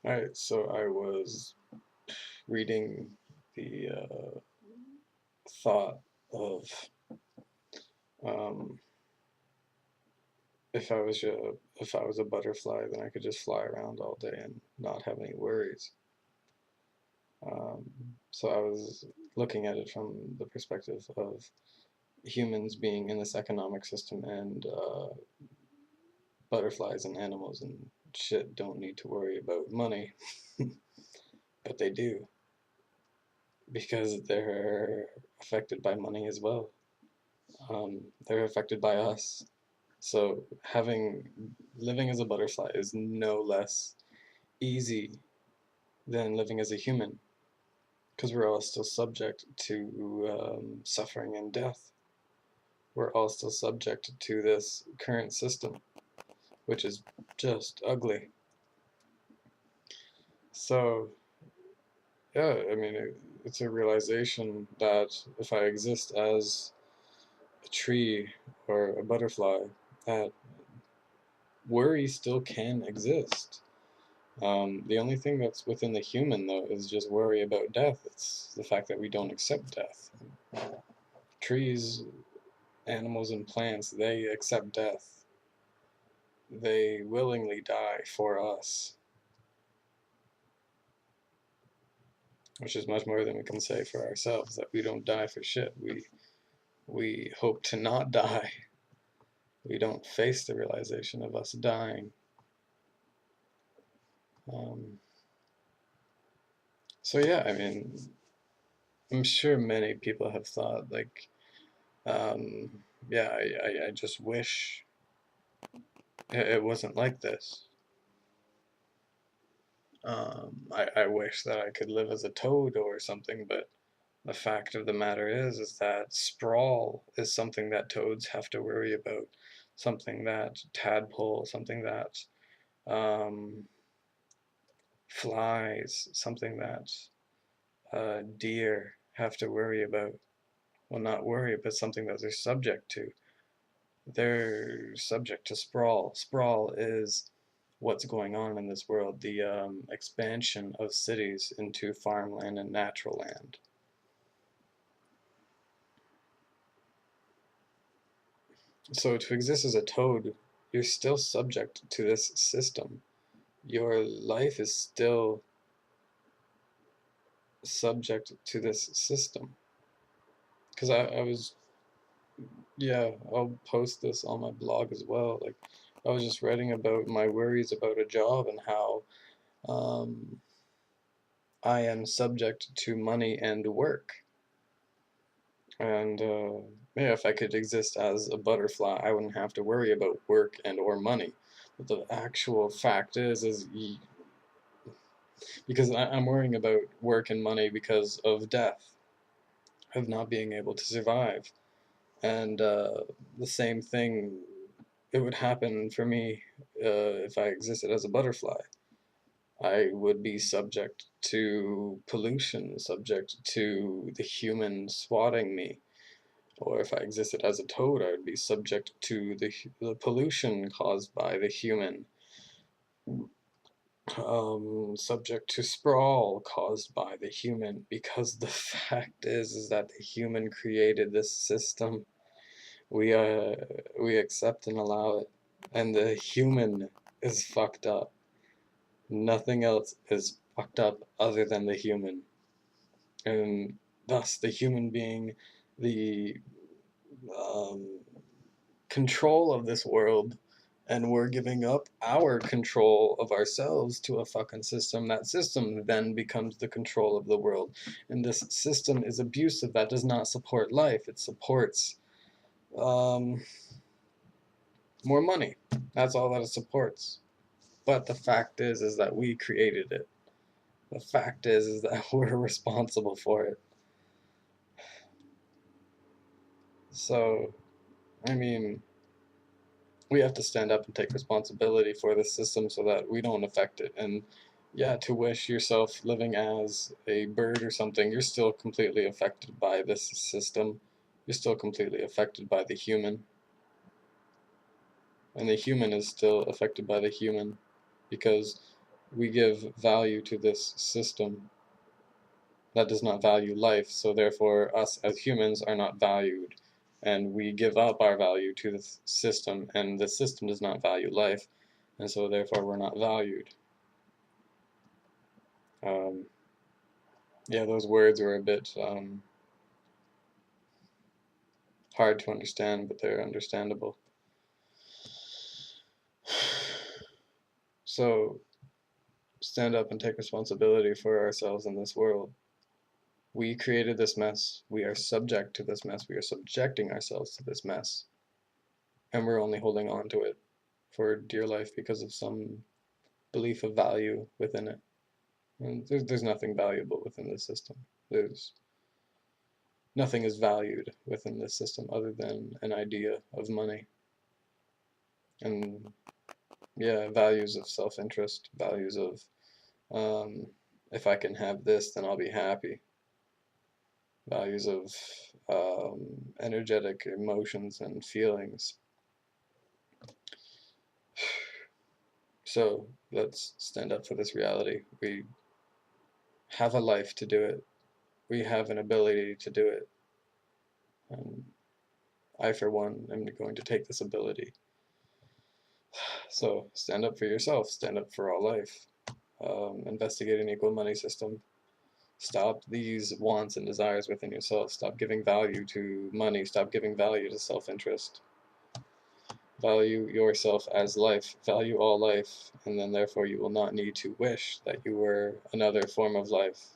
Alright, so I was reading the thought of um, if I was a butterfly, then I could just fly around all day and not have any worries. Um, so I was looking at it from the perspective of humans being in this economic system, and butterflies and animals and shit don't need to worry about money, but they do because they're affected by money as well. They're affected by us. So living as a butterfly is no less easy than living as a human, because we're all still subject to suffering and death. We're all still subject to this current system, which is just ugly. So yeah, I mean, it's a realization that if I exist as a tree or a butterfly, that worry still can exist. The only thing that's within the human, though, is just worry about death. It's the fact that we don't accept death. Trees, animals, and plants, they accept death. They willingly die for us, which is much more than we can say for ourselves, that we don't die for shit. We hope to not die. We don't face the realization of us dying. Um, so yeah, I mean, I'm sure many people have thought, like, um, yeah, I just wish it wasn't like this. I wish that I could live as a toad or something, but the fact of the matter is that sprawl is something that toads have to worry about, something that tadpole, something that um, flies, something that deer have to worry about. Well, not worry, but something that they're subject to. They're subject to sprawl. Sprawl is what's going on in this world, the expansion of cities into farmland and natural land. So to exist as a toad, you're still subject to this system. Your life is still subject to this system. Because I was, yeah, I'll post this on my blog as well. Like, I was just writing about my worries about a job and how um, I am subject to money and work. And yeah, if I could exist as a butterfly, I wouldn't have to worry about work and or money. But the actual fact is because I'm worrying about work and money because of death, of not being able to survive. And the same thing, it would happen for me if I existed as a butterfly. I would be subject to pollution, subject to the human swatting me. Or if I existed as a toad, I would be subject to the pollution caused by the human. Subject to sprawl caused by the human, because the fact is that the human created this system. We we accept and allow it, and the human is fucked up. Nothing else is fucked up other than the human, and thus the human being the um, control of this world, and we're giving up our control of ourselves to a fucking system. That system then becomes the control of the world, and this system is abusive. That does not support life. It supports um, more money. That's all that it supports. But the fact is that we created it. The fact is that we're responsible for it. So, I mean, we have to stand up and take responsibility for the system so that we don't affect it. And yeah, to wish yourself living as a bird or something, you're still completely affected by this system. You're still completely affected by the human. And the human is still affected by the human, because we give value to this system that does not value life, so therefore us as humans are not valued, and we give up our value to the system, and the system does not value life, and so therefore we're not valued. Yeah, those words were a bit hard to understand, but they're understandable. So stand up and take responsibility for ourselves in this world. We created this mess. We are subject to this mess. We are subjecting ourselves to this mess. And we're only holding on to it for dear life because of some belief of value within it. And there's nothing valuable within this system. There's nothing is valued within this system other than an idea of money. And yeah, values of self-interest, values of if I can have this, then I'll be happy. Values of energetic emotions and feelings. So let's stand up for this reality. We have a life to do it. We have an ability to do it. And I, for one, am going to take this ability. So stand up for yourself. Stand up for all life. Investigate an equal money system. Stop these wants and desires within yourself. Stop giving value to money. Stop giving value to self-interest. Value yourself as life. Value all life. And then therefore you will not need to wish that you were another form of life.